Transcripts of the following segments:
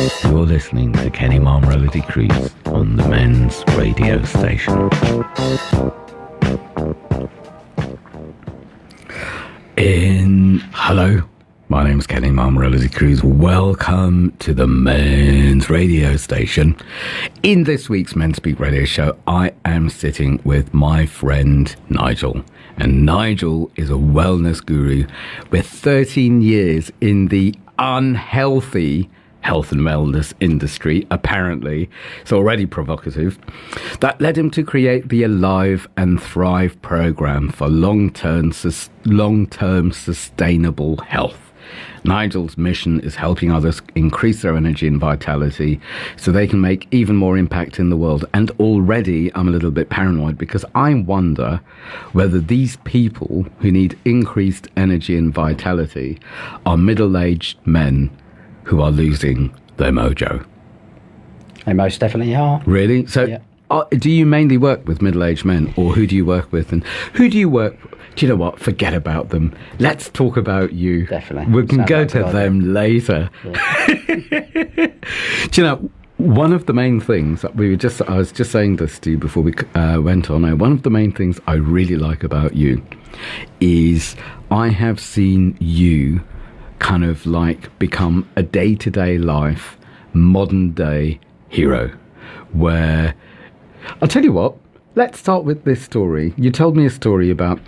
You're listening to Kenny Mammarella-D'Cruz on the men's radio station. Hello, my name's Kenny Mammarella-D'Cruz. Welcome to the men's radio station. In this week's Men's Speak radio show, I am sitting with my friend Nigel. And Nigel is a wellness guru with 13 years in the unhealthy health and wellness industry, apparently. It's already provocative. That led him to create the Alive and Thrive program for long-term sustainable health. Nigel's mission is helping others increase their energy and vitality so they can make even more impact in the world. And already I'm a little bit paranoid because I wonder whether these people who need increased energy and vitality are middle-aged men who are losing their mojo. They most definitely are. Really? So yeah. Do you mainly work with middle-aged men, or who do you work with? And who do you work... Do you know what? Forget about them. Let's talk about you. Definitely. We can go to them later. Yeah. Do you know, one of the main things that I was just saying this to you before we went on. One of the main things I really like about you is I have seen you kind of like become a day-to-day life, modern-day hero, where... I'll tell you what, let's start with this story. You told me a story about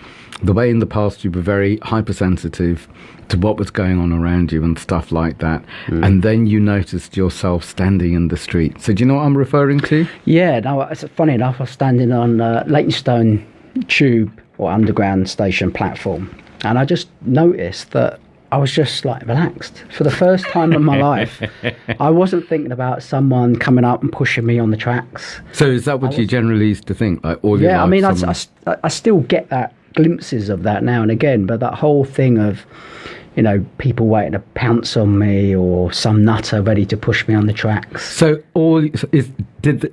the way in the past you were very hypersensitive to what was going on around you and stuff like that. And then you noticed yourself standing in the street. So do you know what I'm referring to? Yeah, no, it's funny enough, I was standing on Leytonstone tube or underground station platform, and I just noticed that I was just like relaxed for the first time in my life. I wasn't thinking about someone coming up and pushing me on the tracks. So is that what you generally used to think? Like all your life? Yeah, I mean, I still get that glimpses of that now and again, but that whole thing of, you know, people waiting to pounce on me or some nutter ready to push me on the tracks. So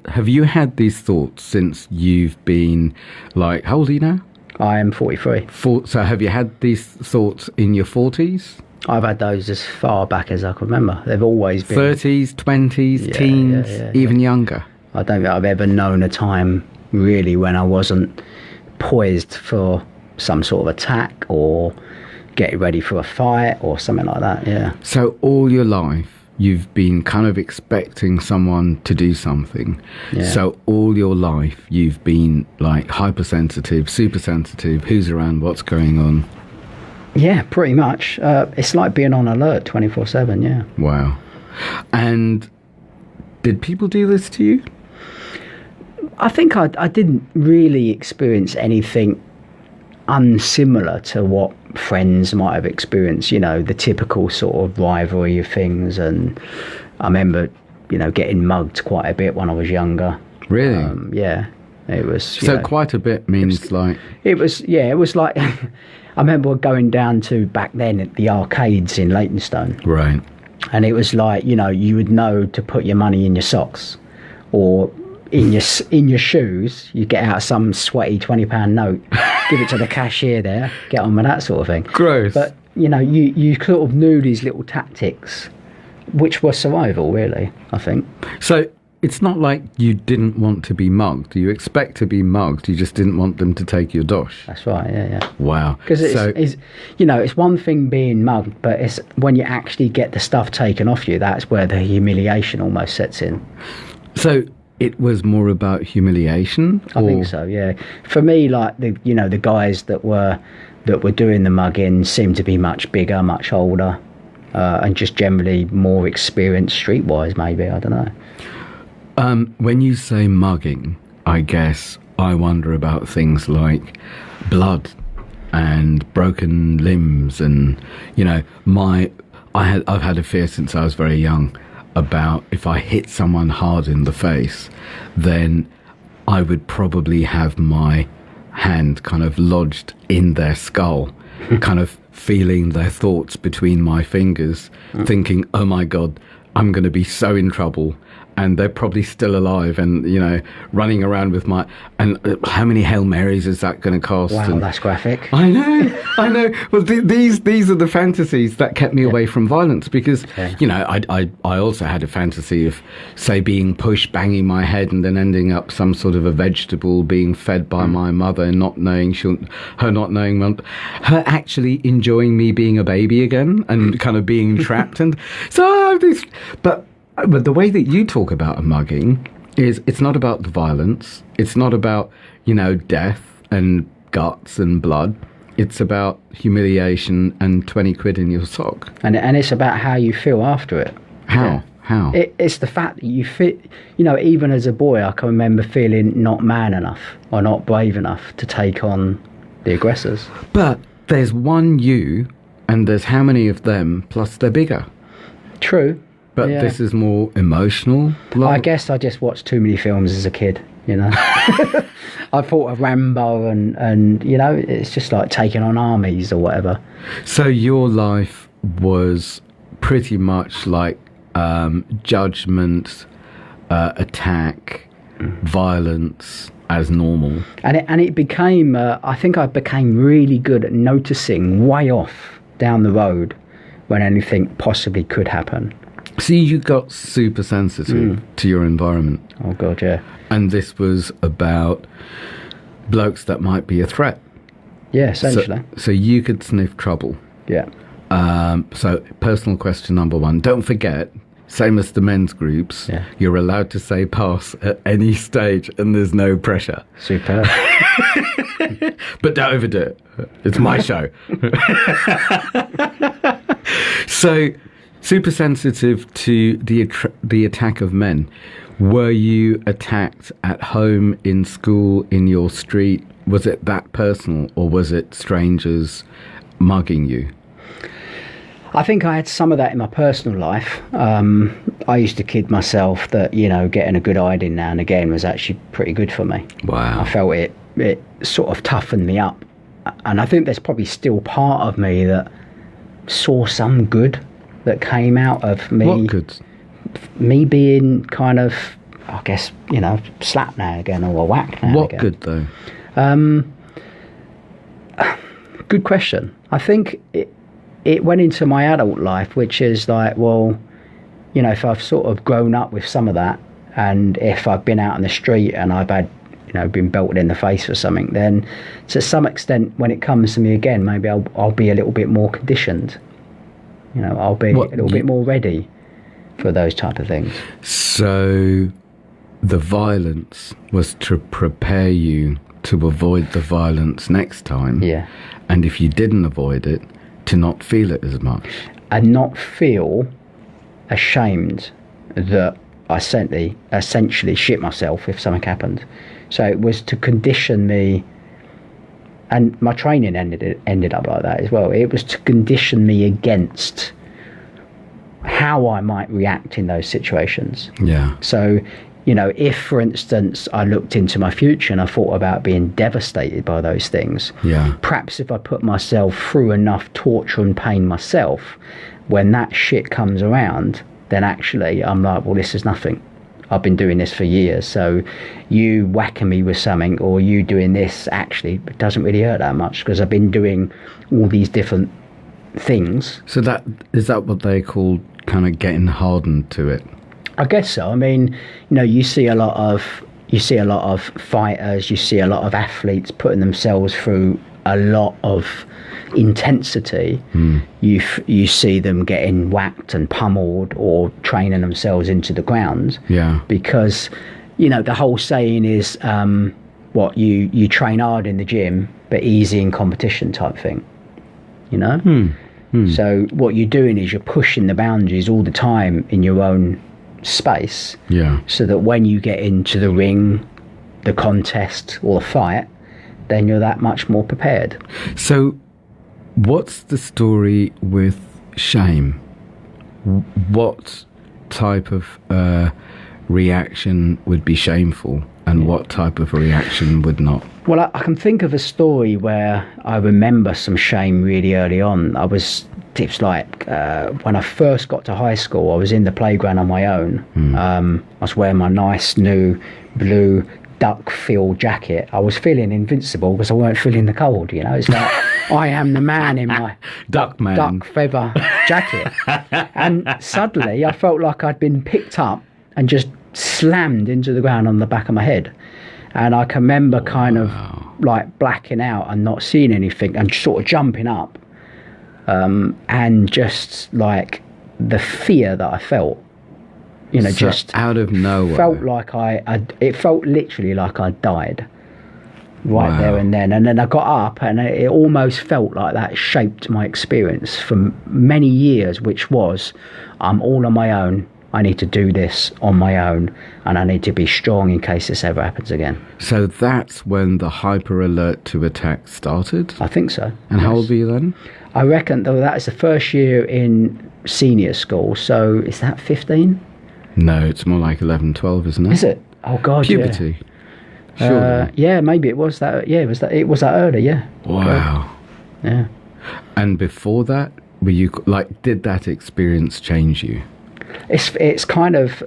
have you had these thoughts since you've been like, how old are you now? I am 43. So have you had these thoughts in your 40s? I've had those as far back as I can remember. They've always been... 30s, 20s, teens, even younger? I don't think I've ever known a time, really, when I wasn't poised for some sort of attack or getting ready for a fight or something like that, yeah. So all your life, you've been kind of expecting someone to do something. Yeah. So all your life you've been like hypersensitive, super sensitive, who's around, what's going on. Yeah, pretty much. It's like being on alert 24/7, yeah. Wow. And did people do this to you? I think I didn't really experience anything unsimilar to what friends might have experienced, you know, the typical sort of rivalry of things. And I remember, you know, getting mugged quite a bit when I was younger. Really? Yeah, it was. So quite a bit means it was like I remember going down to back then at the arcades in Leytonstone. Right. And it was like, you know, you would know to put your money in your socks or in your shoes. You get out some sweaty £20 note, give it to the cashier there, get on with that sort of thing. Gross. But you know, you sort of knew these little tactics, which were survival, really, I think. So it's not like you didn't want to be mugged. You expect to be mugged. You just didn't want them to take your dosh. That's right. Yeah. Wow. Because it's you know, it's one thing being mugged, but it's when you actually get the stuff taken off you, that's where the humiliation almost sets in. So it was more about humiliation? I think so, yeah. For me, like the guys that were doing the mugging seemed to be much bigger, much older, and just generally more experienced streetwise, maybe, I don't know. When you say mugging, I guess I wonder about things like blood and broken limbs, and you know, I've had a fear since I was very young about if I hit someone hard in the face, then I would probably have my hand kind of lodged in their skull, kind of feeling their thoughts between my fingers, thinking, oh my God, I'm going to be so in trouble. and they're probably still alive, and running around with my, and how many Hail Marys is that going to cost? Wow, and that's graphic. I know. Well, these are the fantasies that kept me away from violence, because I also had a fantasy of, say, being pushed, banging my head, and then ending up some sort of a vegetable being fed by my mother, and not knowing her actually enjoying me being a baby again, and kind of being trapped. And so I have this, but the way that you talk about a mugging is, it's not about the violence, it's not about death and guts and blood. It's about humiliation and 20 quid in your sock. And it's about how you feel after it. How? Yeah. How? It's the fact that you fit, even as a boy, I can remember feeling not man enough or not brave enough to take on the aggressors. But there's one you, and there's how many of them, plus they're bigger. True. But this is more emotional. I guess I just watched too many films as a kid, I thought of Rambo and it's just like taking on armies or whatever. So your life was pretty much like judgment, attack, violence as normal. And it became, I think I became really good at noticing way off down the road when anything possibly could happen. See, you got super sensitive to your environment. Oh, God, yeah. And this was about blokes that might be a threat. Yeah, essentially. So you could sniff trouble. Yeah. So personal question number one. Don't forget, same as the men's groups, you're allowed to say pass at any stage and there's no pressure. Superb. But don't overdo it. It's my show. So, super sensitive to the attack of men. Were you attacked at home, in school, in your street? Was it that personal, or was it strangers mugging you? I think I had some of that in my personal life. I used to kid myself that, getting a good hiding now and again was actually pretty good for me. Wow. I felt it sort of toughened me up. And I think there's probably still part of me that saw some good that came out of me. What good? Me being kind of, I guess, slapped now and again, or whacked now and again. What good, though? Good question. I think it went into my adult life, which is like, well, if I've sort of grown up with some of that, and if I've been out on the street and I've had, been belted in the face or something, then to some extent, when it comes to me again, maybe I'll be a little bit more conditioned. I'll be a little bit more ready for those type of things. So the violence was to prepare you to avoid the violence next time. Yeah. And if you didn't avoid it, to not feel it as much. And not feel ashamed that I essentially shit myself if something happened. So it was to condition me, and my training ended up like that as well. It was to condition me against how I might react in those situations. Yeah. So, if, for instance, I looked into my future and I thought about being devastated by those things, perhaps if I put myself through enough torture and pain myself, when that shit comes around, then actually I'm like, well, this is nothing. I've been doing this for years, so you whacking me with something or you doing this actually doesn't really hurt that much, because I've been doing all these different things. So is that what they call kind of getting hardened to it? I guess so. I mean, you see a lot of fighters, you see a lot of athletes putting themselves through a lot of intensity. You see them getting whacked and pummeled or training themselves into the ground. Yeah. Because, the whole saying is, you train hard in the gym, but easy in competition type thing. So what you're doing is you're pushing the boundaries all the time in your own space. Yeah. So that when you get into the ring, the contest or the fight, then you're that much more prepared. So what's the story with shame? What type of reaction would be shameful, and what type of reaction would not? Well, I can think of a story where I remember some shame really early on. I was it's like when I first got to high school, I was in the playground on my own. I was wearing my nice new blue duck fill jacket. I was feeling invincible because I weren't feeling the cold, you know. It's like I am the man in my duck feather jacket. And suddenly I felt like I'd been picked up and just slammed into the ground on the back of my head. And I can remember kind of like blacking out and not seeing anything and sort of jumping up. And just like the fear that I felt, you know, so just out of nowhere, felt like it felt literally like I died right there and then. And then I got up, and it almost felt like that shaped my experience for many years, which was, I'm all on my own. I need to do this on my own, and I need to be strong in case this ever happens again. So that's when the hyper alert to attack started? I think so. And how old were you then? I reckon, though, that is the first year in senior school. So is that 15? No, it's more like 11, 12, isn't it? Is it? Oh, God, puberty. Yeah. Sure. Yeah, maybe it was that. Yeah, it was that early, yeah. Wow. Yeah. And before that, were you, like, did that experience change you? It's kind of,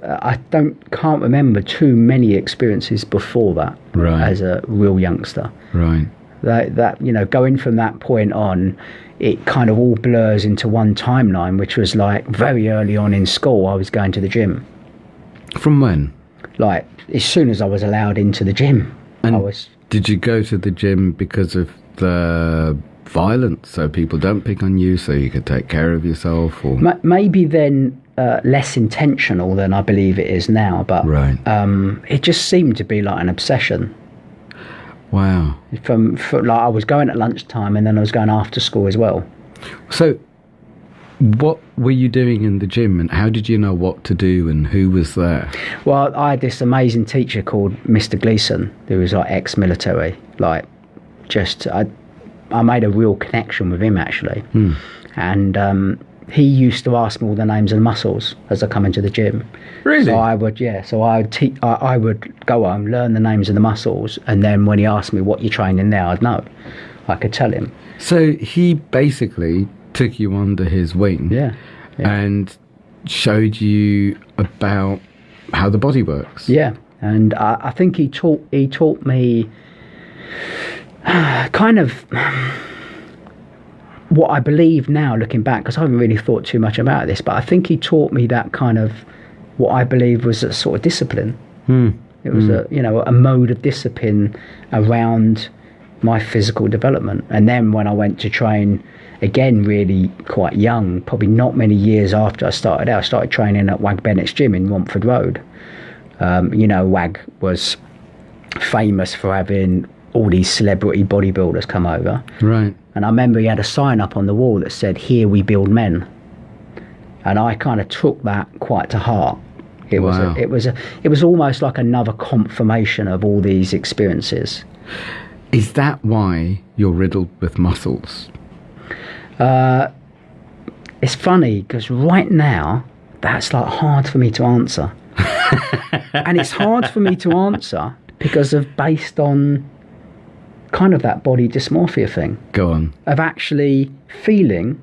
can't remember too many experiences before that as a real youngster. Right. That you know, going from that point on, it kind of all blurs into one timeline, which was like very early on in school, I was going to the gym. From when? Like as soon as I was allowed into the gym. And did you go to the gym because of the violence, so people don't pick on you, so you could take care of yourself? Or maybe then less intentional than I believe it is now, but it just seemed to be like an obsession. Wow. From like I was going at lunchtime, and then I was going after school as well. So what were you doing in the gym, and how did you know what to do, and who was there? Well, I had this amazing teacher called Mr. Gleason, who was like ex-military. Like, just I made a real connection with him actually. And he used to ask me all the names of the muscles as I come into the gym. Really? So I would, I would go home, learn the names of the muscles, and then when he asked me what you're training now, I'd know. I could tell him. So he basically took you under his wing, and showed you about how the body works. Yeah, and I think he taught me kind of what I believe now, looking back, because I haven't really thought too much about this, but I think he taught me that kind of what I believe was a sort of discipline. It was a mode of discipline around my physical development. And then when I went to train again, really quite young, probably not many years after I started out, I started training at Wag Bennett's gym in Romford Road. Wag was famous for having all these celebrity bodybuilders come over. Right. And I remember he had a sign up on the wall that said, "Here we build men." And I kind of took that quite to heart. It was almost like another confirmation of all these experiences. Is that why you're riddled with muscles? It's funny because right now that's like hard for me to answer. And it's hard for me to answer because of based on kind of that body dysmorphia thing. Go on. Of actually feeling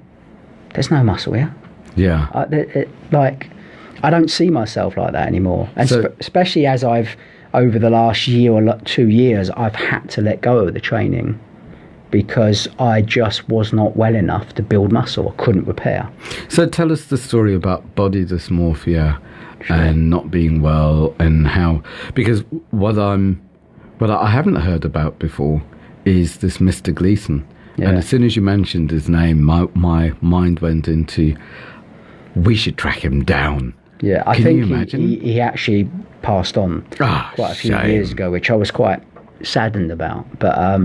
there's no muscle here. Yeah. I don't see myself like that anymore. And especially as I've, over the last year or 2 years, I've had to let go of the training because I just was not well enough to build muscle. I couldn't repair. So tell us the story about body dysmorphia and not being well, and how, because what I haven't heard about before is this Mr. Gleason. Yeah. And as soon as you mentioned his name, my mind went into, we should track him down. Yeah, I think he actually passed on quite a few years ago, which I was quite saddened about. But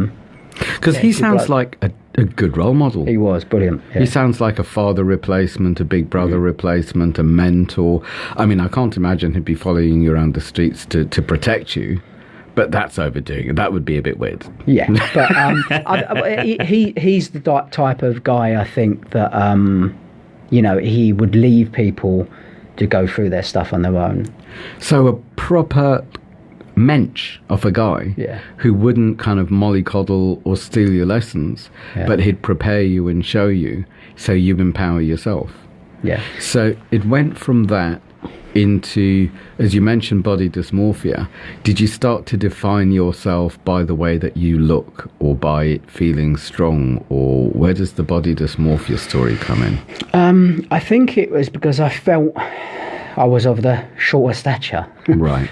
because he sounds like a good role model. He was brilliant. Yeah. He sounds like a father replacement, a big brother replacement, a mentor. I mean, I can't imagine he'd be following you around the streets to protect you. But that's overdoing it. That would be a bit weird. Yeah, but he's the type of guy, I think, that he would leave people to go through their stuff on their own. So a proper mensch of a guy Yeah. who wouldn't kind of mollycoddle or steal your lessons, but he'd prepare you and show you so you empower yourself. Yeah. So it went from that into, as you mentioned, body dysmorphia. Did you start to define yourself by the way that you look, or by it feeling strong, or where does the body dysmorphia story come in? I think it was because I felt I was of the shorter stature. Right.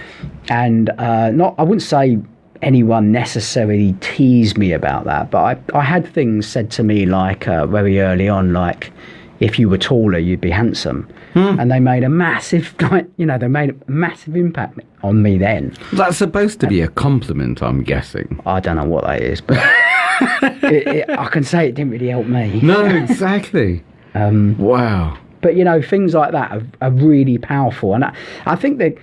And I wouldn't say anyone necessarily teased me about that, but I had things said to me like very early on, like, if you were taller, you'd be handsome. And they made a massive, impact on me then. That's supposed to be a compliment, I'm guessing. I don't know what that is, but I can say it didn't really help me. No, exactly. Wow. But, things like that are really powerful. And I think that,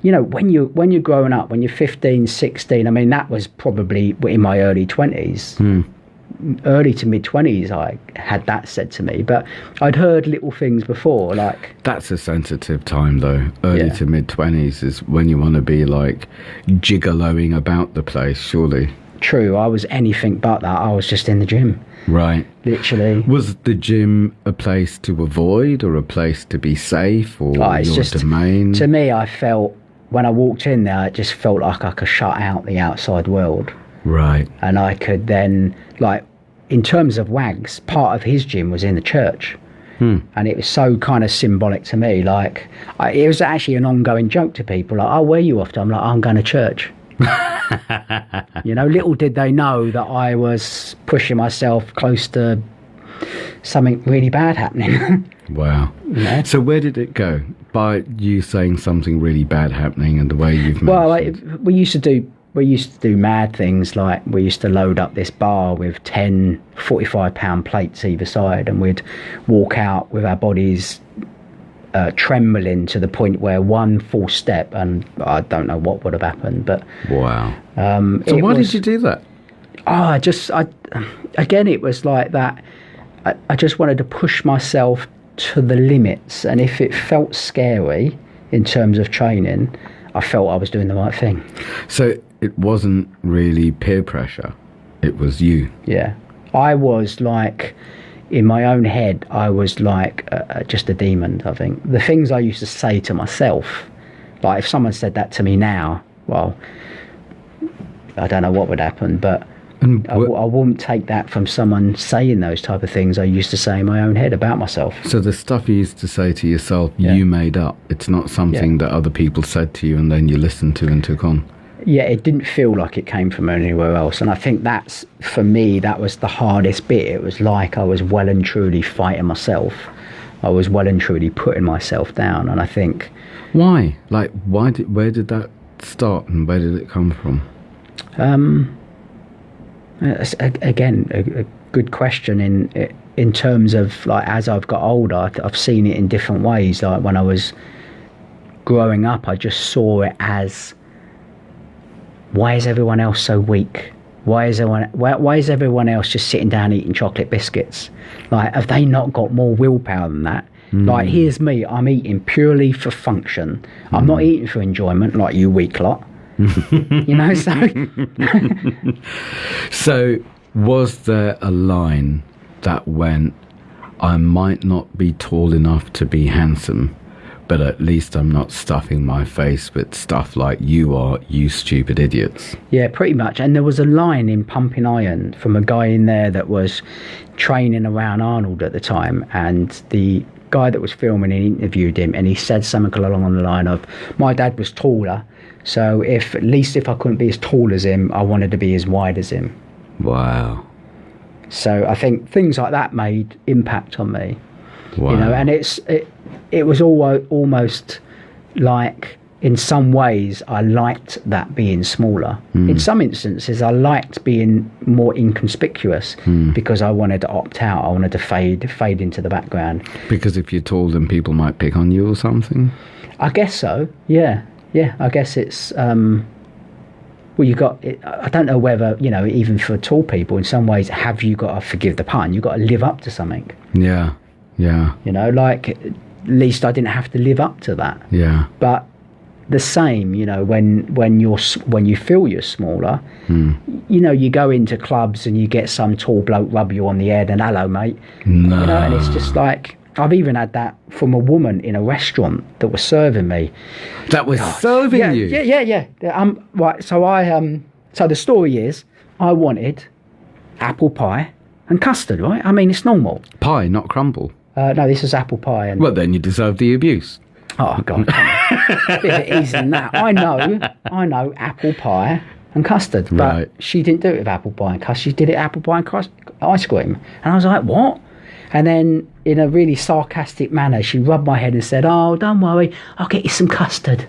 when you're growing up, when you're 15, 16, I mean, that was probably in my early 20s. Early to mid 20s, I had that said to me, but I'd heard little things before, like, that's a sensitive time though. Early to mid 20s is when you want to be like gigoloing about the place, surely. True, I was anything but that. I was just in the gym, right? Literally. Was the gym a place to avoid, or a place to be safe, or it's your just, domain? To me, I felt when I walked in there, it just felt like I could shut out the outside world. Right. And I could then, like, in terms of Wags, part of his gym was in the church. And it was so kind of symbolic to me. Like, it was actually an ongoing joke to people. Like, oh, where are you off to? I'm like, I'm going to church. Little did they know that I was pushing myself close to something really bad happening. Wow. Yeah. So where did it go? By you saying something really bad happening and the way you've mentioned? Well, we used to do mad things, like we used to load up this bar with 10 45-pound plates either side, and we'd walk out with our bodies trembling to the point where one false step and I don't know what would have happened. But wow. So why did you do that? Again, it was like that. I just wanted to push myself to the limits, and if it felt scary in terms of training, I felt I was doing the right thing. So it wasn't really peer pressure, it was you. Yeah. I was like, in my own head, I was like just a demon, I think. The things I used to say to myself, like if someone said that to me now, well, I don't know what would happen, but I wouldn't take that from someone saying those type of things I used to say in my own head about myself. So the stuff you used to say to yourself, you made up. It's not something that other people said to you and then you listened to and took on. Yeah, it didn't feel like it came from anywhere else. And I think that's, for me, that was the hardest bit. It was like I was well and truly fighting myself. I was well and truly putting myself down. And I think... Why? Like, where did that start and where did it come from? Again, a good question in terms of, like, as I've got older, I've seen it in different ways. Like when I was growing up, I just saw it as, why is everyone else so weak? Why is everyone else just sitting down eating chocolate biscuits? Like, have they not got more willpower than that? Like, here's me, I'm eating purely for function. I'm not eating for enjoyment like you weak lot. So was there a line that went, I might not be tall enough to be handsome, but at least I'm not stuffing my face with stuff like you are, you stupid idiots? Yeah, pretty much. And there was a line in Pumping Iron from a guy in there that was training around Arnold at the time, and the guy that was filming interviewed him, and he said something along the line of, my dad was taller, so if I couldn't be as tall as him, I wanted to be as wide as him. Wow. So I think things like that made impact on me. Wow. And it was almost like, in some ways, I liked that being smaller. In some instances, I liked being more inconspicuous because I wanted to opt out. I wanted to fade into the background. Because if you're tall, then people might pick on you or something? I guess so, yeah. Yeah, I guess it's... Well, I don't know whether, even for tall people, in some ways, have you got to, forgive the pun, you've got to live up to something. Yeah. Like, at least I didn't have to live up to that. Yeah. But the same, you know, when you feel you're smaller, you know, you go into clubs and you get some tall bloke rub you on the head and hello mate, No. you know, and it's just like, I've even had that from a woman in a restaurant that was serving me. That was serving you? Yeah. Right, so the story is, I wanted apple pie and custard, right? I mean, it's normal. Pie, not crumble. No, this is apple pie. And Well, then you deserve the abuse. oh God, come on. Bit easier than that. I know apple pie and custard, but Right. she didn't do it with apple pie and custard. She did it apple pie and ice cream, and I was like, what? And then, in a really sarcastic manner, she rubbed my head and said, "Oh, don't worry, I'll get you some custard."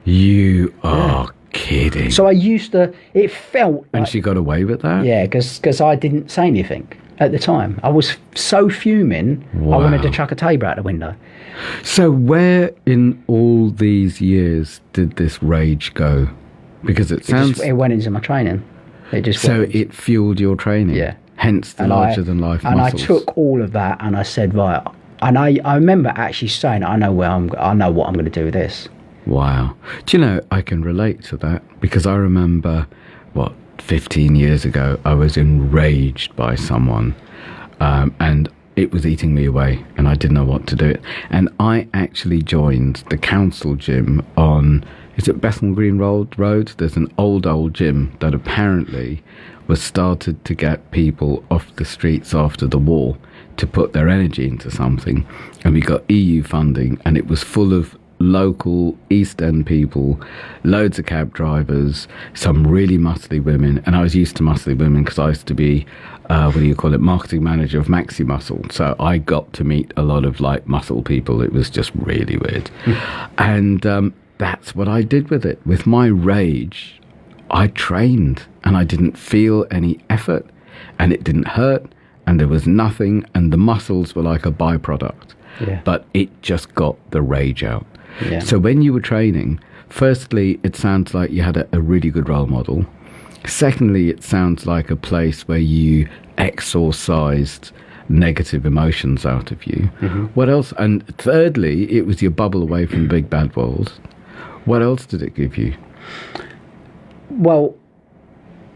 You are kidding. So I used to. It felt And like, she got away with that? yeah, because I didn't say anything at the time. I was so fuming. Wow. I wanted to chuck a table out the window. So where in all these years did this rage go? Because it sounds... It went into my training. It just So went. it fueled your training? Yeah. Hence the larger-than-life and muscles. I took all of that and I said, right, and I remember actually saying, I know what I'm going to do with this. Wow. Do you know, I can relate to that because I remember, 15 years ago, I was enraged by someone and it was eating me away and I didn't know what to do. And I actually joined the council gym on, is it Bethnal Green Road? There's an old gym that apparently was started to get people off the streets after the war to put their energy into something. And we got EU funding and it was full of local East End people, loads of cab drivers, some really muscly women. And I was used to muscly women because I used to be, marketing manager of Maxi Muscle. So I got to meet a lot of like muscle people. It was just really weird. And that's what I did with it. With my rage, I trained and I didn't feel any effort and it didn't hurt and there was nothing and the muscles were like a byproduct. Yeah. But it just got the rage out. Yeah. So when you were training, firstly, it sounds like you had a really good role model. Secondly, it sounds like a place where you exorcised negative emotions out of you. Mm-hmm. What else? And thirdly, it was your bubble away from the big bad world. What else did it give you? Well,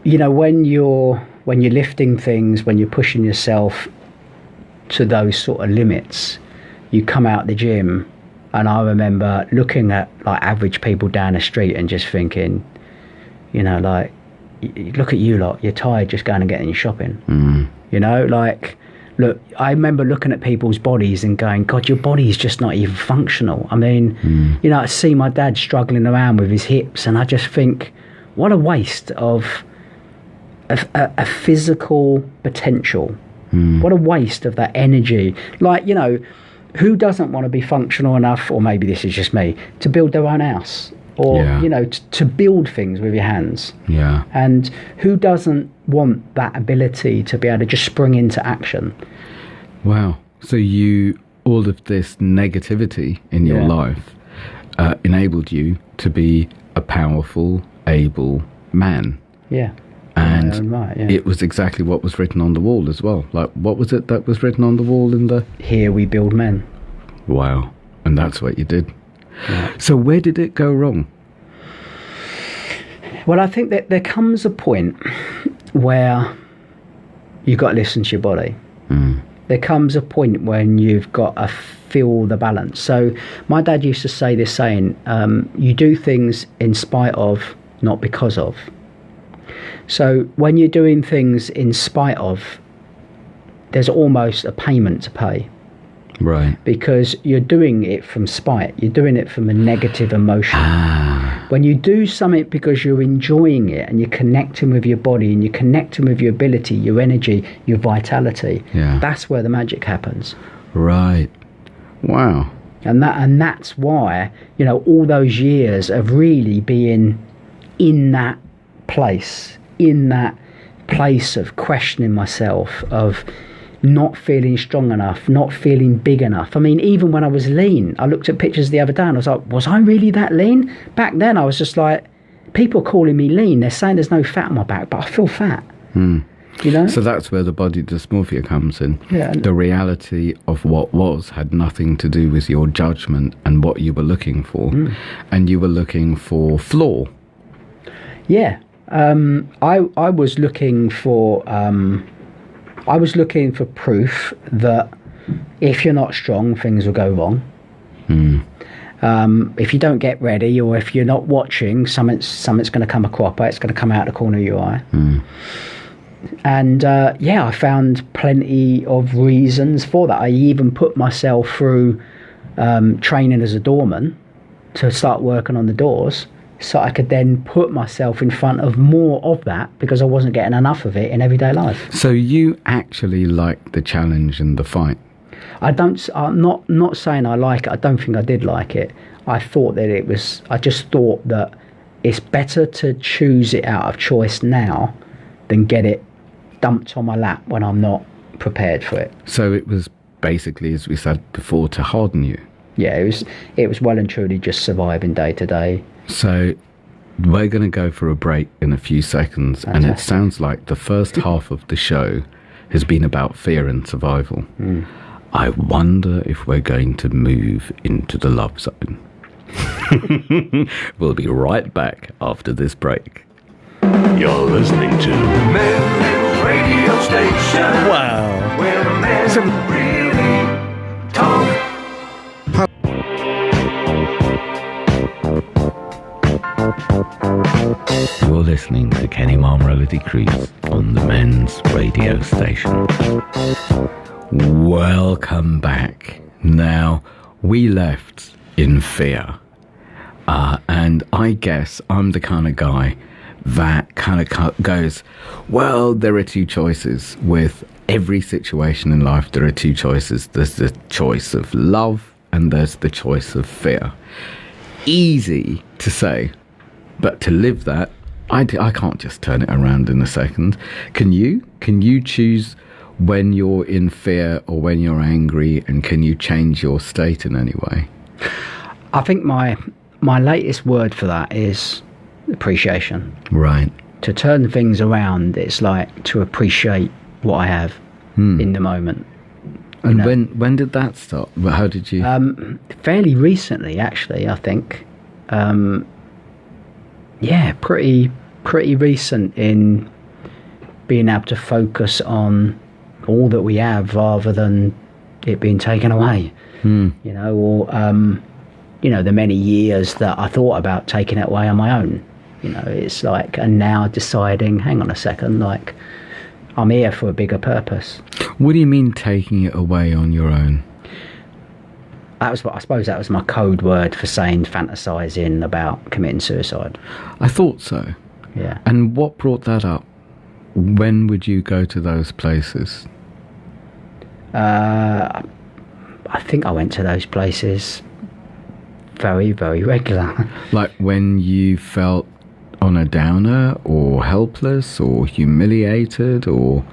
you know, when you're lifting things, when you're pushing yourself to those sort of limits, you come out the gym, and I remember looking at like average people down the street and just thinking, you know, like, look at you lot, you're tired just going and getting your shopping. You know, like, look, I remember looking at people's bodies and going, God, your body's just not even functional. I mean, you know, I see my dad struggling around with his hips and I just think, what a waste of a physical potential. What a waste of that energy. Like, you know, who doesn't want to be functional enough, or maybe this is just me, to build their own house? Or, you know, to build things with your hands. Yeah. And who doesn't want that ability to be able to just spring into action? Wow. So all of this negativity in your life enabled you to be a powerful, able man. Yeah. And right, it was exactly what was written on the wall as well. Like, what was it that was written on the wall in the... Here we build men. Wow. And that's what you did. Yeah. So where did it go wrong? Well, I think that there comes a point where you've got to listen to your body. There comes a point when you've got to feel the balance. So my dad used to say this saying, you do things in spite of, not because of. So when you're doing things in spite of, there's almost a payment to pay. Right. Because you're doing it from spite. You're doing it from a negative emotion. When you do something because you're enjoying it and you're connecting with your body and you're connecting with your ability, your energy, your vitality, that's where the magic happens. Right. Wow. And that's why, you know, all those years of really being in that place of questioning myself, of not feeling strong enough, not feeling big enough. I mean, even when I was lean, I looked at pictures the other day and I was like, was I really that lean? Back then I was just like, people are calling me lean. They're saying there's no fat on my back, but I feel fat. you know. So that's where the body dysmorphia comes in. Yeah. The reality of what was had nothing to do with your judgment and what you were looking for. And you were looking for flaw. Yeah. I was looking for proof that if you're not strong, things will go wrong. If you don't get ready, or if you're not watching, something's going to come a cropper. It's going to come out the corner of your eye. And I found plenty of reasons for that. I even put myself through training as a doorman to start working on the doors, so I could then put myself in front of more of that, because I wasn't getting enough of it in everyday life. So you actually like the challenge and the fight? I'm not saying I like it. I don't think I did like it. I just thought that it's better to choose it out of choice now than get it dumped on my lap when I'm not prepared for it. So it was basically, as we said before, to harden you. Yeah, it was well and truly just surviving day to day. So we're going to go for a break in a few seconds. Fantastic. And it sounds like the first half of the show has been about fear and survival. I wonder if we're going to move into the love zone. We'll be right back after this break. You're listening to Men's Radio Station. Wow. Where men really talk. You're listening to Kenny Mammarella-D'Cruz on the Men's Radio Station. Welcome back. Now, we left in fear. And I guess I'm the kind of guy that kind of goes, well, there are two choices. With every situation in life, there are two choices. There's the choice of love and there's the choice of fear. Easy to say, but to live that, I can't just turn it around in a second. Can you? Can you choose when you're in fear or when you're angry, and can you change your state in any way? I think my latest word for that is appreciation. Right. To turn things around, it's like to appreciate what I have in the moment. And when did that start? How did you? Fairly recently, actually, I think. Pretty recent in being able to focus on all that we have rather than it being taken away. You know, or the many years that I thought about taking it away on my own. You know, it's like, and now deciding, hang on a second, like, I'm here for a bigger purpose. What do you mean taking it away on your own? I suppose that was my code word for saying fantasizing about committing suicide. I thought so. Yeah. And what brought that up? When would you go to those places? I think I went to those places very, very regular. Like when you felt on a downer or helpless or humiliated, or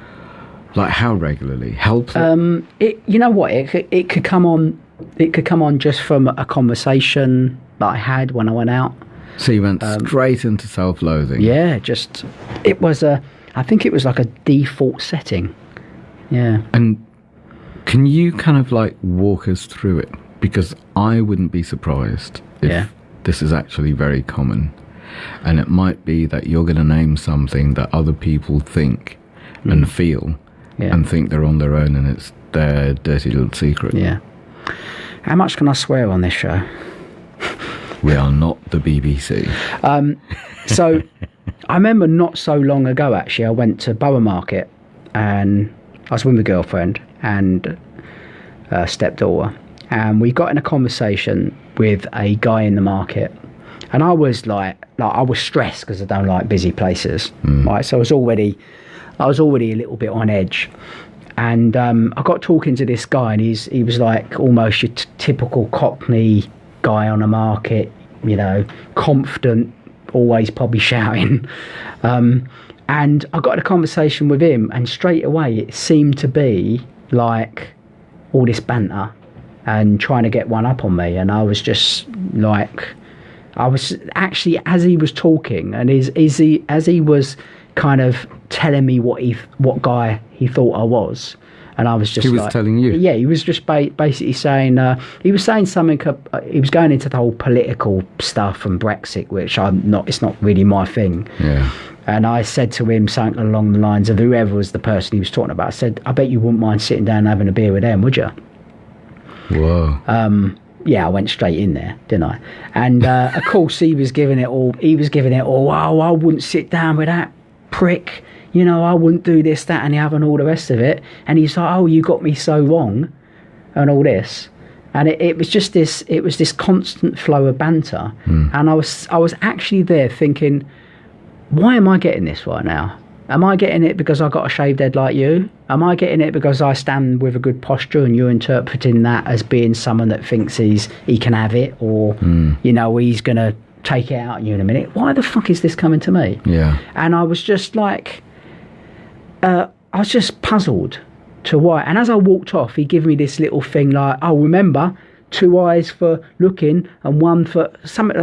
like how regularly? Helpless? You know what? It could come on. It could come on just from a conversation that I had when I went out. So you went straight into self-loathing? Yeah, I think it was like a default setting. Yeah. And can you kind of like walk us through it? Because I wouldn't be surprised if this is actually very common. And it might be that you're going to name something that other people think and feel and think they're on their own, and it's their dirty little secret. Yeah. How much can I swear on this show? We are not the BBC. So I remember not so long ago, actually, I went to Borough Market and I was with my girlfriend and stepdaughter, and we got in a conversation with a guy in the market, and I was like I was stressed because I don't like busy places, right? So I was already a little bit on edge. And I got talking to this guy, and he was like almost your typical Cockney guy on a market, you know, confident, always probably shouting. And I got a conversation with him, and straight away it seemed to be like all this banter and trying to get one up on me. And I was just like, I was actually, as he was talking and as he was kind of telling me what guy he thought I was. And I was just He was telling you? Yeah, he was just basically saying, he was saying something, he was going into the whole political stuff and Brexit, which it's not really my thing. Yeah. And I said to him something along the lines of whoever was the person he was talking about, I said, I bet you wouldn't mind sitting down and having a beer with them, would you? Whoa. Yeah, I went straight in there, didn't I? And of course he was giving it all, oh, I wouldn't sit down with that prick. You know, I wouldn't do this, that, and the other, and all the rest of it. And he's like, oh, you got me so wrong, and all this. And it was just this. It was this constant flow of banter. And I was actually there thinking, why am I getting this right now? Am I getting it because I got a shaved head like you? Am I getting it because I stand with a good posture and you're interpreting that as being someone that thinks he can have it, or you know, he's gonna take it out on you in a minute? Why the fuck is this coming to me? Yeah. And I was just like. I was just puzzled to why. And as I walked off, he gave me this little thing like, oh, remember, 2 eyes for looking and one for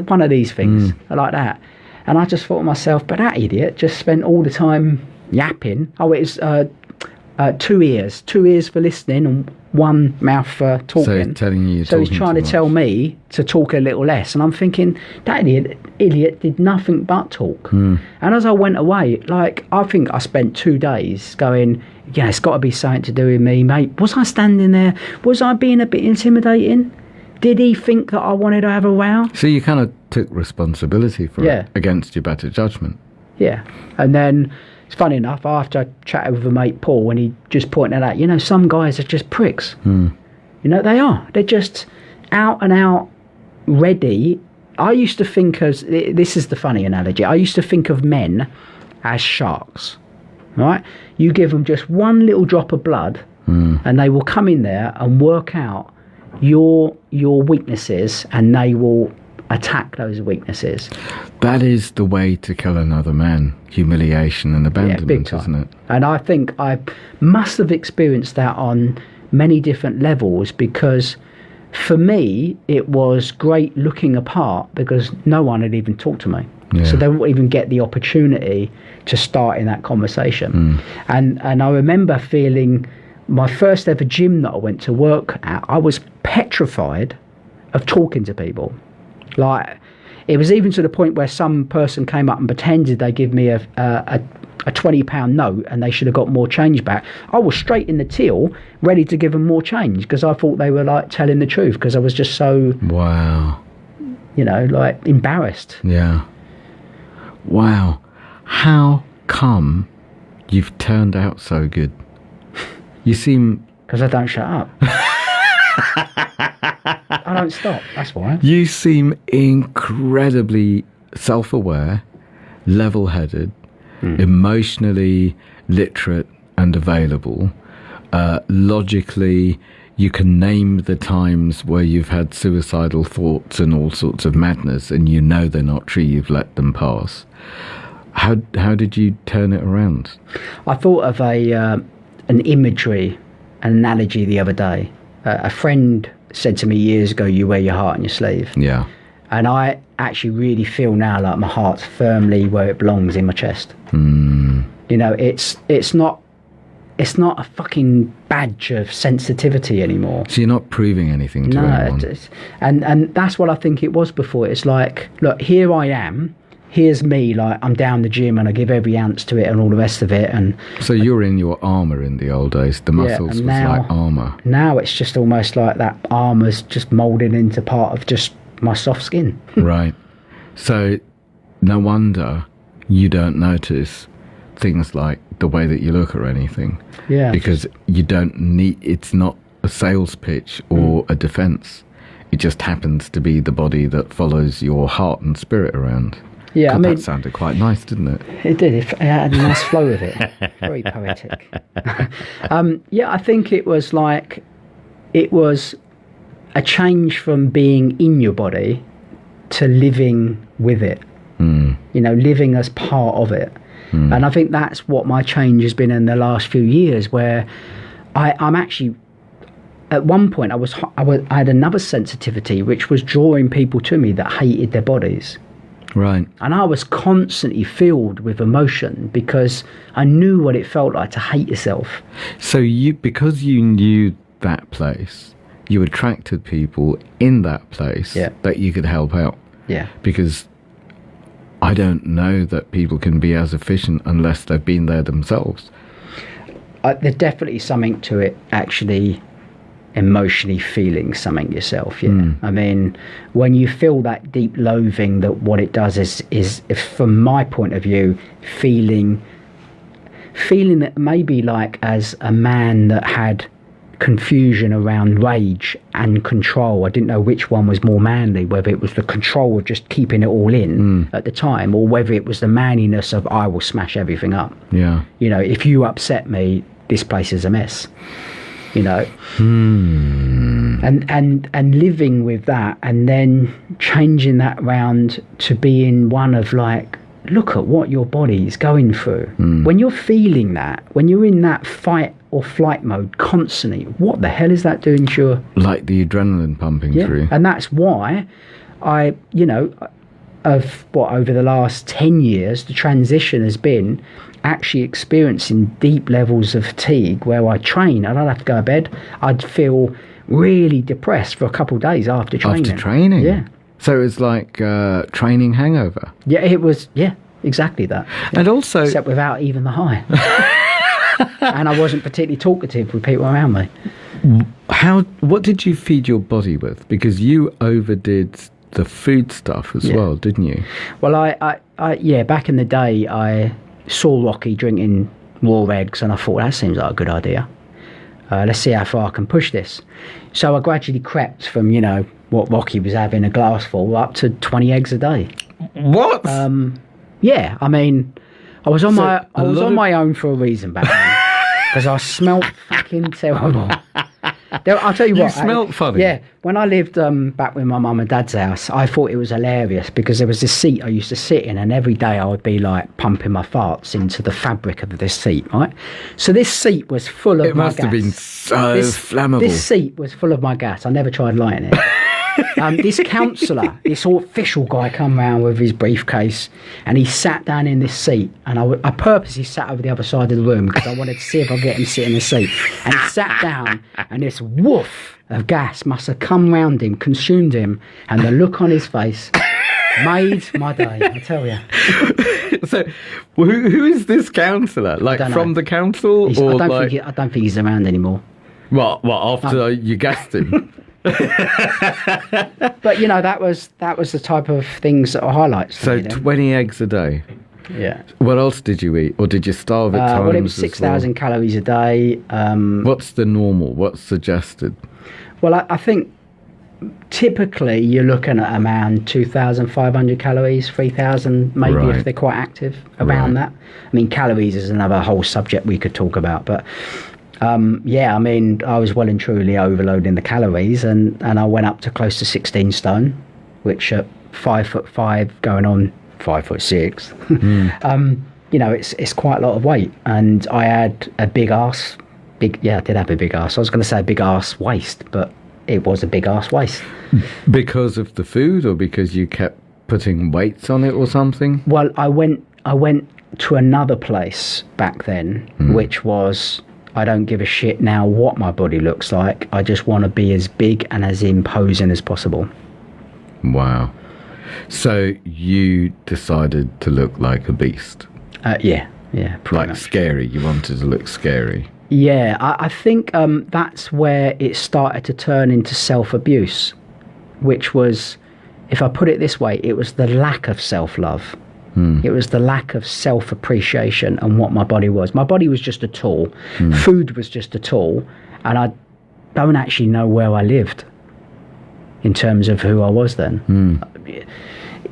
one of these things like that. And I just thought to myself, but that idiot just spent all the time yapping. Oh, it was 2 ears for listening and one mouth for talking. So he's telling you. So he's trying to tell me to talk a little less, and I'm thinking that idiot did nothing but talk. And as I went away, like, I think I spent 2 days going, yeah, it's got to be something to do with me, mate. Was I standing there? Was I being a bit intimidating? Did he think that I wanted to have a row? So you kind of took responsibility for it against your better judgment. Yeah, and then. It's funny enough, after I chatted with a mate Paul, and he just pointed out, you know, some guys are just pricks. You know, they are. They're just out and out ready. I used to think this is the funny analogy, I used to think of men as sharks, right? You give them just one little drop of blood and they will come in there and work out your weaknesses, and they will attack those weaknesses. That is the way to kill another man. Humiliation and abandonment, big time. isn't it? And I think I must have experienced that on many different levels, because for me it was great looking apart because no one had even talked to me. So they wouldn't even get the opportunity to start in that conversation. And I remember feeling my first ever gym that I went to work at, I was petrified of talking to people. Like, it was even to the point where some person came up and pretended they give me a £20 note and they should have got more change back. I was straight in the till, ready to give them more change because I thought they were like telling the truth, because I was just so, you know, like embarrassed. Yeah. Wow. How come you've turned out so good? You seem... Because I don't shut up. I don't stop, that's why. You seem incredibly self-aware, level-headed, emotionally literate and available. Logically, you can name the times where you've had suicidal thoughts and all sorts of madness, and you know they're not true, you've let them pass. How did you turn it around? I thought of an imagery, an analogy the other day. A friend said to me years ago, you wear your heart on your sleeve. Yeah. And I actually really feel now like my heart's firmly where it belongs, in my chest. You know, it's not a fucking badge of sensitivity anymore. So you're not proving anything to anyone. And that's what I think it was before. It's like, look, here I am. Here's me, like, I'm down the gym and I give every ounce to it and all the rest of it. And so you're in your armour in the old days. The muscles was like armour. Now it's just almost like that armour's just moulded into part of just my soft skin. Right. So no wonder you don't notice things like the way that you look or anything. Yeah. Because you don't need, it's not a sales pitch or a defence. It just happens to be the body that follows your heart and spirit around. Yeah, God, I mean, that sounded quite nice, didn't it? It did. It had a nice flow with it. Very poetic. Yeah, I think it was a change from being in your body to living with it. You know, living as part of it. And I think that's what my change has been in the last few years, where I'm actually, at one point I had another sensitivity, which was drawing people to me that hated their bodies. Right. And I was constantly filled with emotion because I knew what it felt like to hate yourself. So because you knew that place, you attracted people in that place that you could help out. Yeah. Because I don't know that people can be as efficient unless they've been there themselves. There's definitely something to it, actually, emotionally feeling something yourself. I mean, when you feel that deep loathing, that what it does is if, from my point of view, feeling that maybe like as a man that had confusion around rage and control, I didn't know which one was more manly, whether it was the control of just keeping it all in at the time, or whether it was the manliness of I will smash everything up. Yeah. You know, if you upset me, this place is a mess. You know, and living with that, and then changing that round to being one of like, look at what your body's going through. When you're feeling that, when you're in that fight or flight mode constantly, what the hell is that doing to your... Like the adrenaline pumping through. And that's why I, you know, over the last 10 years, the transition has been actually experiencing deep levels of fatigue where I train and I'd have to go to bed. I'd feel really depressed for a couple of days after training. After training? Yeah. So it's like training hangover. Yeah, it was, exactly that. Yeah. And also... Except without even the high. And I wasn't particularly talkative with people around me. What did you feed your body with? Because you overdid the food stuff as well, didn't you? Well, I back in the day, I saw Rocky drinking raw eggs, and I thought, that seems like a good idea. Let's see how far I can push this. So I gradually crept from, you know, what Rocky was having, a glassful, up to 20 eggs a day. What? Yeah, I mean, I was on my own for a reason back then, because I smelt fucking terrible. I'll tell you what. You smelt funny. Yeah, when I lived back with my mum and dad's house, I thought it was hilarious because there was this seat I used to sit in, and every day I would be like pumping my farts into the fabric of this seat, right? So this seat was full of my gas. It must have been so flammable. This seat was full of my gas. I never tried lighting it. This counsellor, this official guy, come round with his briefcase, and he sat down in this seat, and I purposely sat over the other side of the room because I wanted to see if I could get him sit in the seat. And he sat down, and this woof of gas must have come round him, consumed him, and the look on his face made my day, I tell you. So, who is this counsellor? Like from the council, or I don't think he's around anymore. Well, after you gassed him. But you know, that was the type of things that are highlights. So 20 eggs a day. Yeah. What else did you eat, or did you starve at times? Well, it was 6,000 calories a day. What's the normal? What's suggested? Well, I think typically you're looking at around 2,500 calories, 3,000 maybe if they're quite active, around that. I mean, calories is another whole subject we could talk about, but. I mean, I was well and truly overloading the calories, and I went up to close to 16 stone, which at 5'5", going on 5'6", you know, it's quite a lot of weight. And I had a big ass. I did have a big ass. I was going to say a big ass waist, but it was a big ass waist. Because of the food, or because you kept putting weights on it or something? Well, I went to another place back then, which was... I don't give a shit now what my body looks like. I just want to be as big and as imposing as possible. Wow. So you decided to look like a beast? Yeah. Like much. Scary. You wanted to look scary. Yeah, I think that's where it started to turn into self-abuse, which was, if I put it this way, it was the lack of self-love. It was the lack of self-appreciation and what my body was. My body was just a tool. Food was just a tool. And I don't actually know where I lived in terms of who I was then.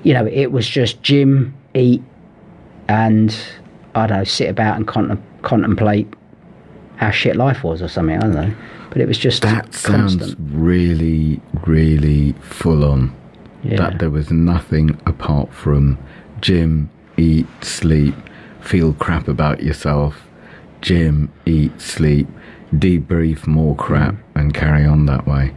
You know, it was just gym, eat, and, I don't know, sit about and contemplate how shit life was or something. I don't know. But it was just that constant. Sounds really, really full on. Yeah. That there was nothing apart from... gym, eat, sleep, feel crap about yourself, gym, eat, sleep, debrief more crap, and carry on that way.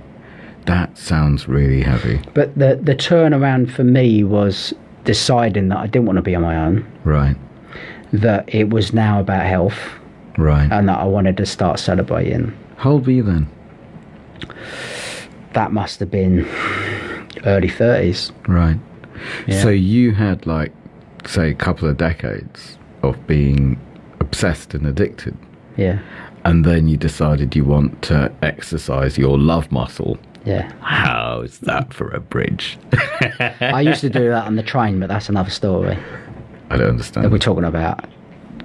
That sounds really heavy. But the turnaround for me was deciding that I didn't want to be on my own, Right. that it was now about health, Right. and that I wanted to start celebrating. How old were you then? That must have been early 30s. Right. Yeah. So you had, like, say, a couple of decades of being obsessed and addicted, Yeah, and then you decided you want to exercise your love muscle. yeah. How's that for a bridge? I used to do that on the train, but that's another story. I don't understand. We're talking about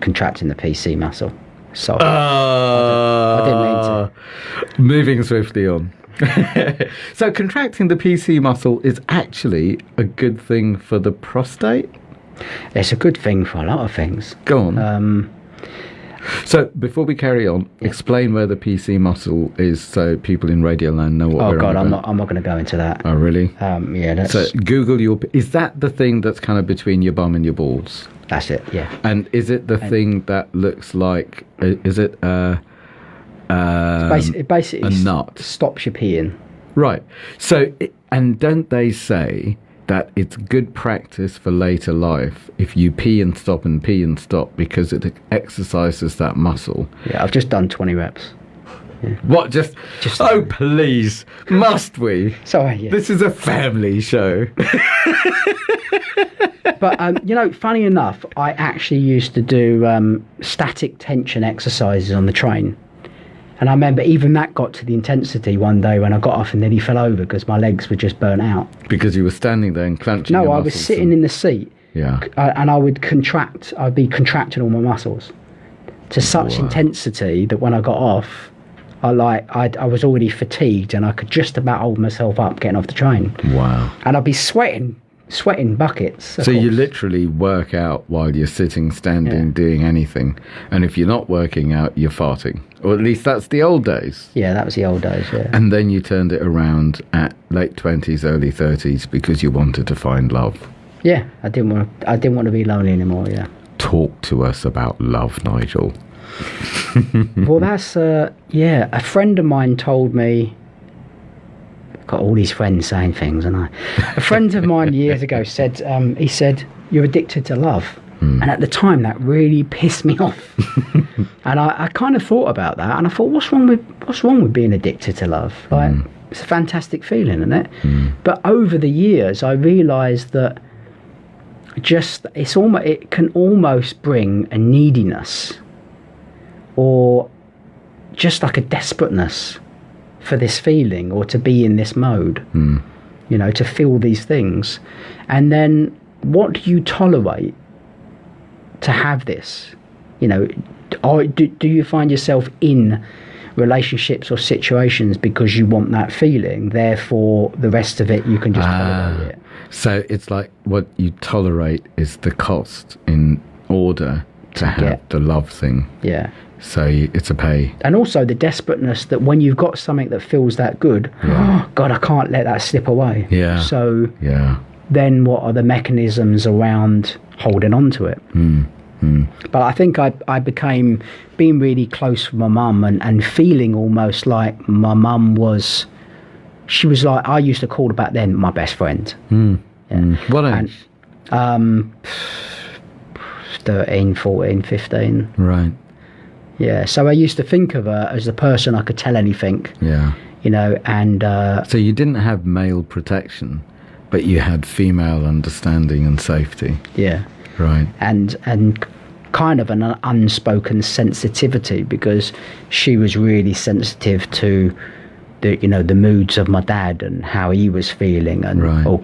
contracting the PC muscle. So I didn't mean to. Moving swiftly on. So contracting the PC muscle is actually a good thing for the prostate? It's a good thing for a lot of things. Go on. So before we carry on, explain where the PC muscle is so people in Radio Land know what Oh we're God, on I'm about. not going to go into that. Oh, really? Yeah, that's So Google your... Is that the thing that's kind of between your bum and your balls? that's it. Yeah, And is it the thing that looks like... Is it... it basically a nut. stops you peeing. Right. So, and don't they say that it's good practice for later life if you pee and stop because it exercises that muscle? Yeah, I've just done 20 reps. What? Just oh, please. Must we? Sorry, yeah. This is a family show. But, you know, funny enough, I actually used to do static tension exercises on the train. And I remember even that got to the intensity one day when I got off and nearly fell over because my legs were just burnt out. Because you were standing there and clenching your No, I muscles. was sitting in the seat. Yeah. And I would contract. I'd be contracting all my muscles to such Wow. intensity that when I got off, I was already fatigued and I could just about hold myself up getting off the train. Wow. And I'd be sweating buckets. of So you course. literally work out while you're sitting, standing, Yeah. doing anything. And if you're not working out, you're farting. Or at least that's the old days. Yeah, that was the old days. Yeah. And then you turned it around at late 20s, early 30s because you wanted to find love. Yeah, I didn't want to be lonely anymore. Yeah. Talk to us about love, Nigel. Well, that's a friend of mine told me. Got all these friends saying things, and a friend of mine years ago said, he said, "You're addicted to love," and at the time that really pissed me off. And I kind of thought about that, and I thought, what's wrong with being addicted to love? Like, it's a fantastic feeling, isn't it? But over the years, I realised that it can almost bring a neediness, or just like a desperateness for this feeling, or to be in this mode, you know, to feel these things. And then what do you tolerate to have this? You know, do you find yourself in relationships or situations because you want that feeling, therefore the rest of it you can just tolerate it? So it's like what you tolerate is the cost in order to have get- the love thing. Yeah. So it's a pay. And also the desperateness that when you've got something that feels that good, oh God, I can't let that slip away. Yeah. So Yeah. then what are the mechanisms around holding on to it? But I think I became being really close with my mum and feeling almost like my mum was, she was like, I used to call her back then my best friend. What age? 13, 14, 15. Right. Yeah, so I used to think of her as the person I could tell anything, Yeah. you know, and So you didn't have male protection, but you had female understanding and safety. yeah, Right. and kind of an unspoken sensitivity, because she was really sensitive to the moods of my dad and how he was feeling, and Right. or,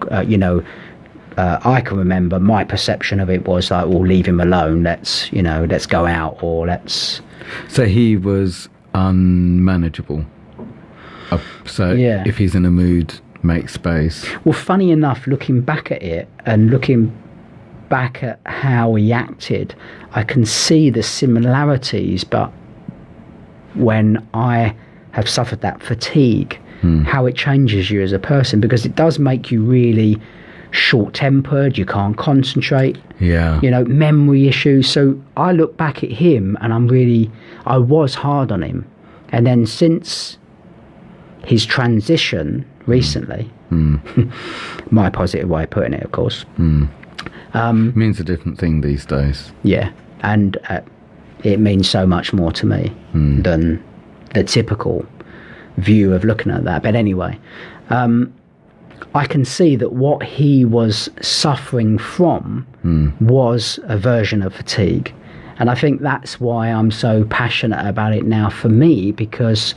I can remember my perception of it was like, well, leave him alone, let's go out, or let's. So he was unmanageable. So Yeah. if he's in a mood, make space. Well, funny enough, looking back at it and looking back at how he acted, I can see the similarities, but when I have suffered that fatigue, how it changes you as a person, because it does make you really short-tempered, you can't concentrate, Yeah. memory issues. So I look back at him and I was hard on him. And then since his transition recently, my positive way of putting it, of course, It means a different thing these days. Yeah, and it means so much more to me than the typical view of looking at that. But anyway, I can see that what he was suffering from was a version of fatigue. And I think that's why I'm so passionate about it now for me, because,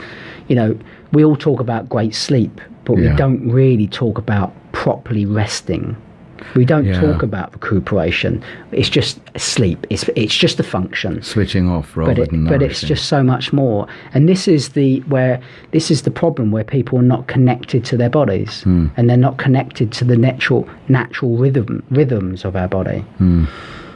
you know, we all talk about great sleep, but we don't really talk about properly resting. We don't talk about recuperation. It's just sleep. It's just a function. Switching off rather than But it's just so much more. And this is the problem where people are not connected to their bodies, and they're not connected to the natural rhythms of our body.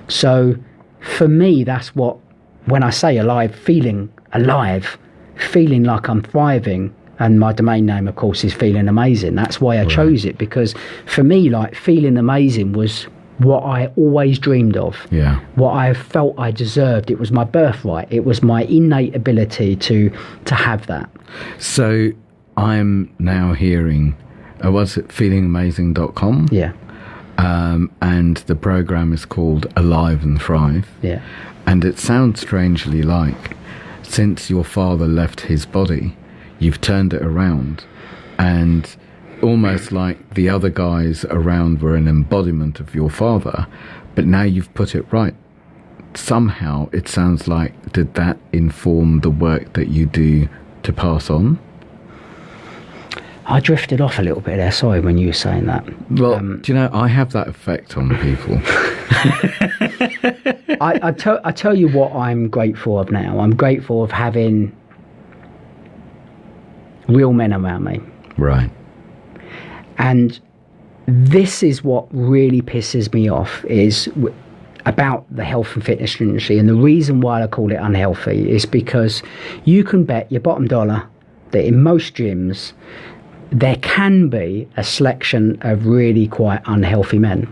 So for me, that's what, when I say alive, feeling like I'm thriving. And my domain name, of course, is Feeling Amazing. That's why I chose it, because for me, like, feeling amazing was what I always dreamed of. Yeah. What I felt I deserved. It was my birthright. It was my innate ability to have that. So I'm now hearing, was it feelingamazing.com? Yeah. And the program is called Alive and Thrive. Yeah. And it sounds strangely like, since your father left his body, you've turned it around, and almost like the other guys around were an embodiment of your father, but now you've put it right. Somehow it sounds like, did that inform the work that you do to pass on? I drifted off a little bit there, sorry, when you were saying that. Well, do you know, I have that effect on people. I tell you what I'm grateful of now. I'm grateful of having real men around me. Right. And this is what really pisses me off, is about the health and fitness industry. And the reason why I call it unhealthy is because you can bet your bottom dollar that in most gyms there can be a selection of really quite unhealthy men.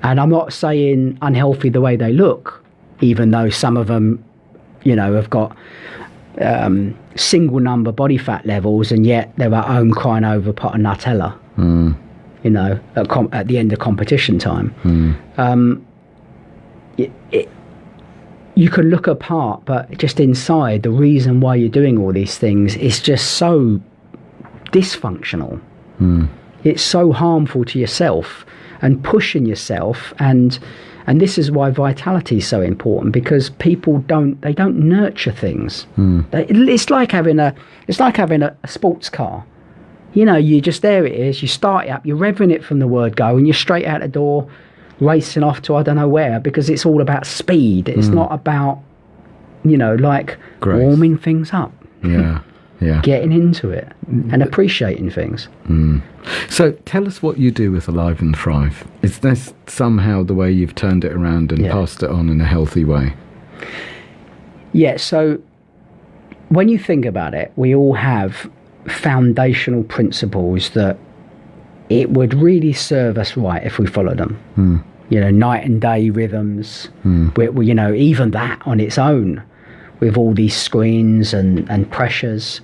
And I'm not saying unhealthy the way they look, even though some of them, you know, have got single number body fat levels, and yet they're at home crying over a pot of Nutella, you know, at the end of competition time. You can look apart, but just inside, the reason why you're doing all these things is just so dysfunctional. It's so harmful to yourself and pushing yourself, and this is why vitality is so important, because people don't nurture things. It's like having a sports car. You know, you just, there it is, you start it up, you're revving it from the word go, and you're straight out the door racing off to I don't know where, because it's all about speed. It's not about, you know, like Grace. Warming things up. Yeah. Getting into it and appreciating things. So tell us what you do with Alive and Thrive. Is this somehow the way you've turned it around and passed it on in a healthy way? Yeah, so when you think about it, we all have foundational principles that it would really serve us right if we follow them. You know, night and day rhythms, you know, even that on its own, with all these screens and pressures.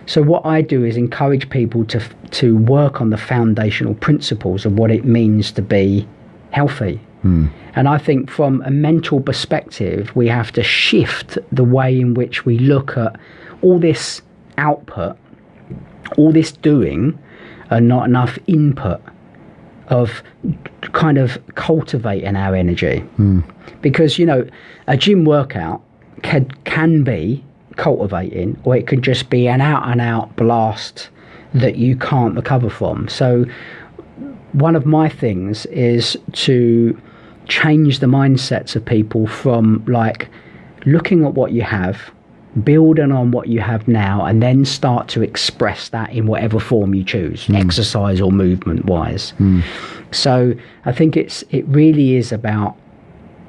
So what I do is encourage people to work on the foundational principles of what it means to be healthy. And I think from a mental perspective, we have to shift the way in which we look at all this output, all this doing, and not enough input of kind of cultivating our energy. Because, you know, a gym workout can be cultivating, or it could just be an out and out blast that you can't recover from. So one of my things is to change the mindsets of people from like looking at what you have, building on what you have now, and then start to express that in whatever form you choose, exercise or movement wise. So I think it really is about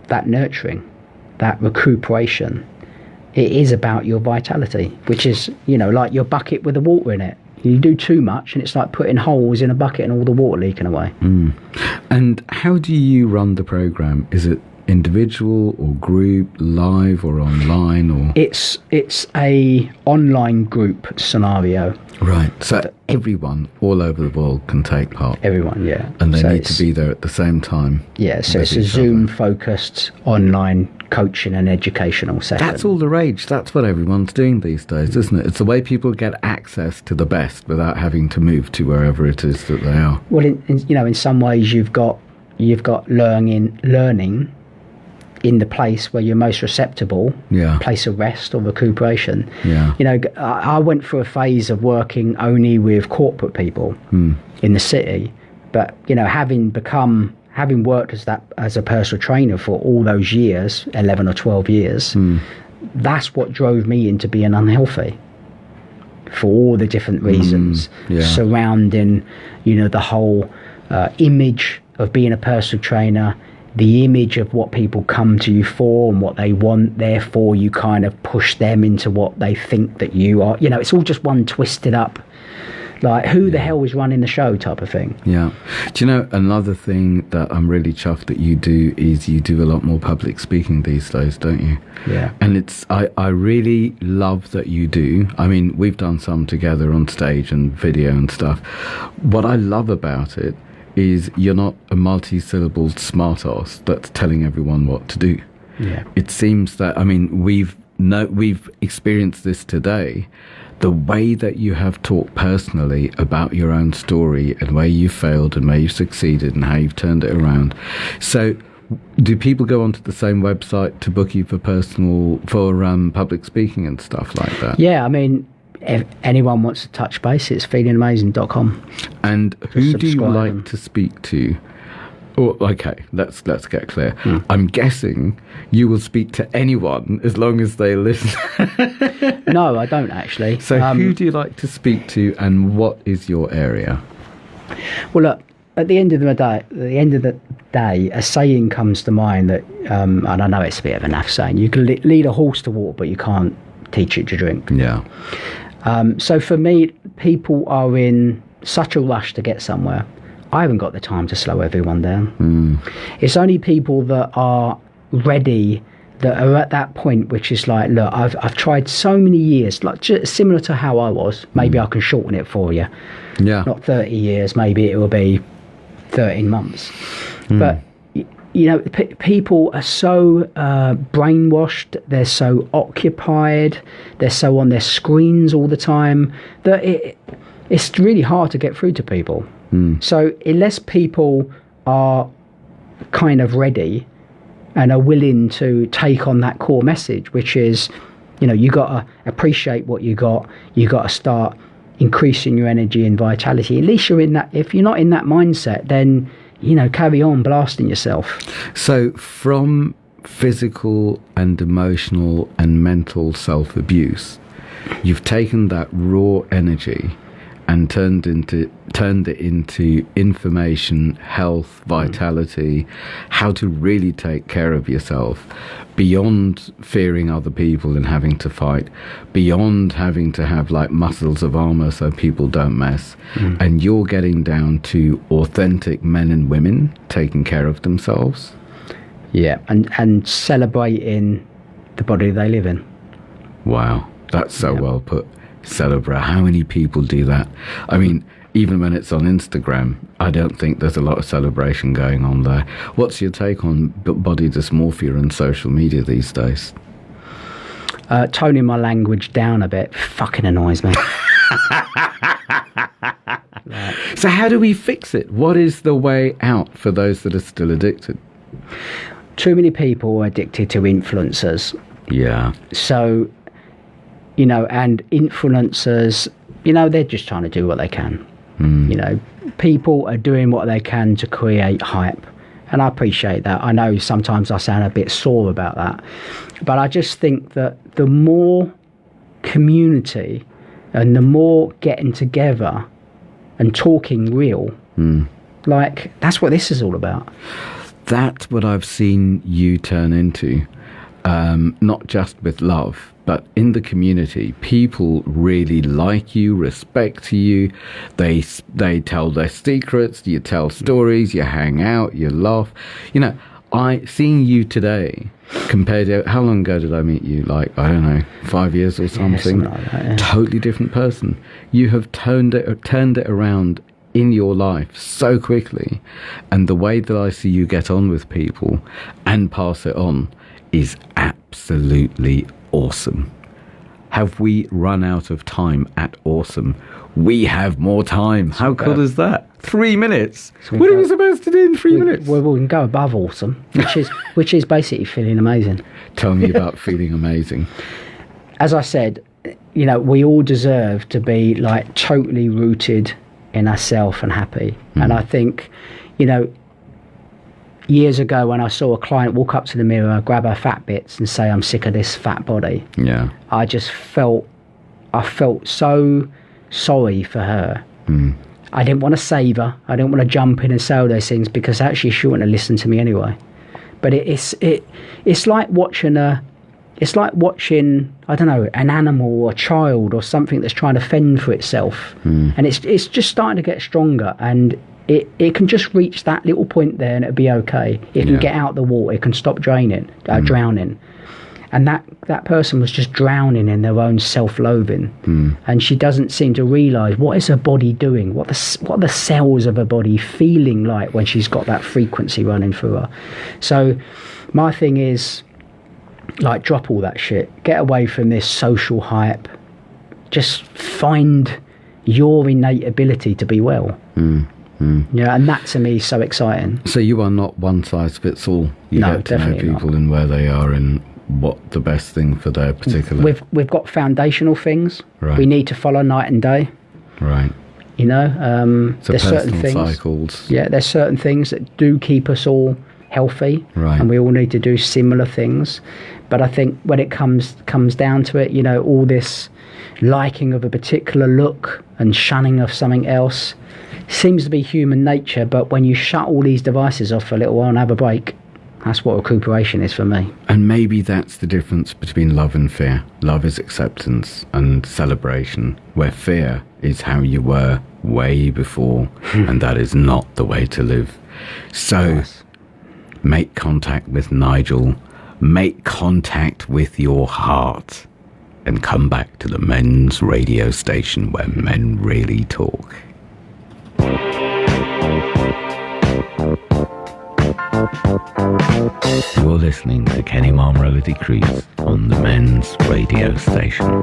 that nurturing, that recuperation. It is about your vitality, which is, you know, like your bucket with the water in it. You do too much and it's like putting holes in a bucket and all the water leaking away. And how do you run the program? Is it individual or group, live or online, or It's a online group scenario. right? So everyone all over the world can take part, Everyone, yeah. and they So need to be there at the same time. Yeah, so with it's a each other. Zoom-focused online coaching and educational session. That's all the rage. That's what everyone's doing these days, isn't it? It's the way people get access to the best without having to move to wherever it is that they are. Well, in some ways, you've got learning in the place where you're most receptible, Yeah. place of rest or recuperation. Yeah. I went through a phase of working only with corporate people in the city, but having worked as a personal trainer for all those years, 11 or 12 years, that's what drove me into being unhealthy for all the different reasons yeah. surrounding, the whole image of being a personal trainer, the image of what people come to you for and what they want. Therefore, you kind of push them into what they think that you are. It's all just one twisted up, like, who the hell is running the show type of thing. Yeah. Do you know, another thing that I'm really chuffed that you do is you do a lot more public speaking these days, don't you? Yeah. And I really love that you do. I mean, we've done some together on stage and video and stuff. What I love about it is you're not a multi-syllabled smart ass that's telling everyone what to do. Yeah. It seems that, I mean, we've experienced this today. The way that you have talked personally about your own story and where you failed and where you succeeded and how you've turned it around. So do people go onto the same website to book you for public speaking and stuff like that? Yeah, I mean, if anyone wants to touch base, it's feelingamazing.com. And who do you subscribe like and- to speak to? Oh, okay, let's get clear. I'm guessing you will speak to anyone as long as they listen. No, I don't actually. So who do you like to speak to, and what is your area? Well, look, at the end of the day, a saying comes to mind that, and I know it's a bit of a naff saying, you can lead a horse to water, but you can't teach it to drink. Yeah. So for me, people are in such a rush to get somewhere. I haven't got the time to slow everyone down. It's only people that are ready, that are at that point, which is like, look, I've tried so many years, like just similar to how I was. Maybe I can shorten it for you. Yeah. Not 30 years, maybe it will be 13 months. But people are so brainwashed, they're so occupied, they're so on their screens all the time that it's really hard to get through to people. So unless people are kind of ready and are willing to take on that core message, which is, you got to appreciate what you got to start increasing your energy and vitality. At least you're in that. If you're not in that mindset, then carry on blasting yourself. So from physical and emotional and mental self-abuse, you've taken that raw energy and turned it into information, health, vitality, how to really take care of yourself, beyond fearing other people and having to fight, beyond having to have like muscles of armor so people don't mess. And you're getting down to authentic men and women taking care of themselves. Yeah, and celebrating the body they live in. Wow, that's so well put. Celebrate. How many people do that? I mean, even when it's on Instagram, I don't think there's a lot of celebration going on there. What's your take on body dysmorphia and social media these days? Toning my language down a bit fucking annoys me. So how do we fix it? What is the way out for those that are still addicted? Too many people are addicted to influencers. Yeah. So, and influencers, they're just trying to do what they can. People are doing what they can to create hype. And I appreciate that. I know sometimes I sound a bit sore about that. But I just think that the more community and the more getting together and talking real, like, that's what this is all about. That's what I've seen you turn into, not just with love, but in the community. People really like you, respect you. They tell their secrets. You tell stories. You hang out. You laugh. seeing you today compared to how long ago did I meet you? Like, I don't know, 5 years or something. Yeah, like that, yeah. Totally different person. You have turned it around in your life so quickly, and the way that I see you get on with people and pass it on is absolutely awesome. Have we run out of time at awesome? We have more time. How cool is that? 3 minutes. What are we supposed to do in 3 minutes? We can go above awesome, which is basically feeling amazing. Tell me about feeling amazing. As I said, you know, we all deserve to be like totally rooted in ourselves and happy. And I think, you know, years ago when I saw a client walk up to the mirror, grab her fat bits and say, I'm sick of this fat body. Yeah. I felt so sorry for her. I didn't want to save her. I didn't want to jump in and say all those things because actually she wouldn't have listened to me anyway. But it's like watching I don't know, an animal or a child or something that's trying to fend for itself. And it's just starting to get stronger, and it can just reach that little point there and it'll be okay. It can get out the water, it can stop drowning. And that person was just drowning in their own self-loathing. And she doesn't seem to realise what is her body doing, what are the cells of her body feeling like when she's got that frequency running through her. So my thing is, like, drop all that shit. Get away from this social hype. Just find your innate ability to be well. Yeah, and that to me is so exciting. So you are not one size fits all. You No, get to know definitely people not. and where they are and what the best thing for their particular... We've got foundational things. Right. We need to follow night and day. Right. You know, So there's certain personal things. cycles. Yeah, there's certain things that do keep us all healthy, Right. and we all need to do similar things. But I think when it comes down to it, you know, all this liking of a particular look and shunning of something else seems to be human nature. But when you shut all these devices off for a little while and have a break, that's what recuperation is for me. And maybe that's the difference between love and fear. Love is acceptance and celebration, where fear is how you were way before, and that is not the way to live. So Nice. make contact with Nigel, make contact with your heart, and come back to the men's radio station where men really talk. You're listening to Kenny Mammarella-D'Cruz on the men's radio station.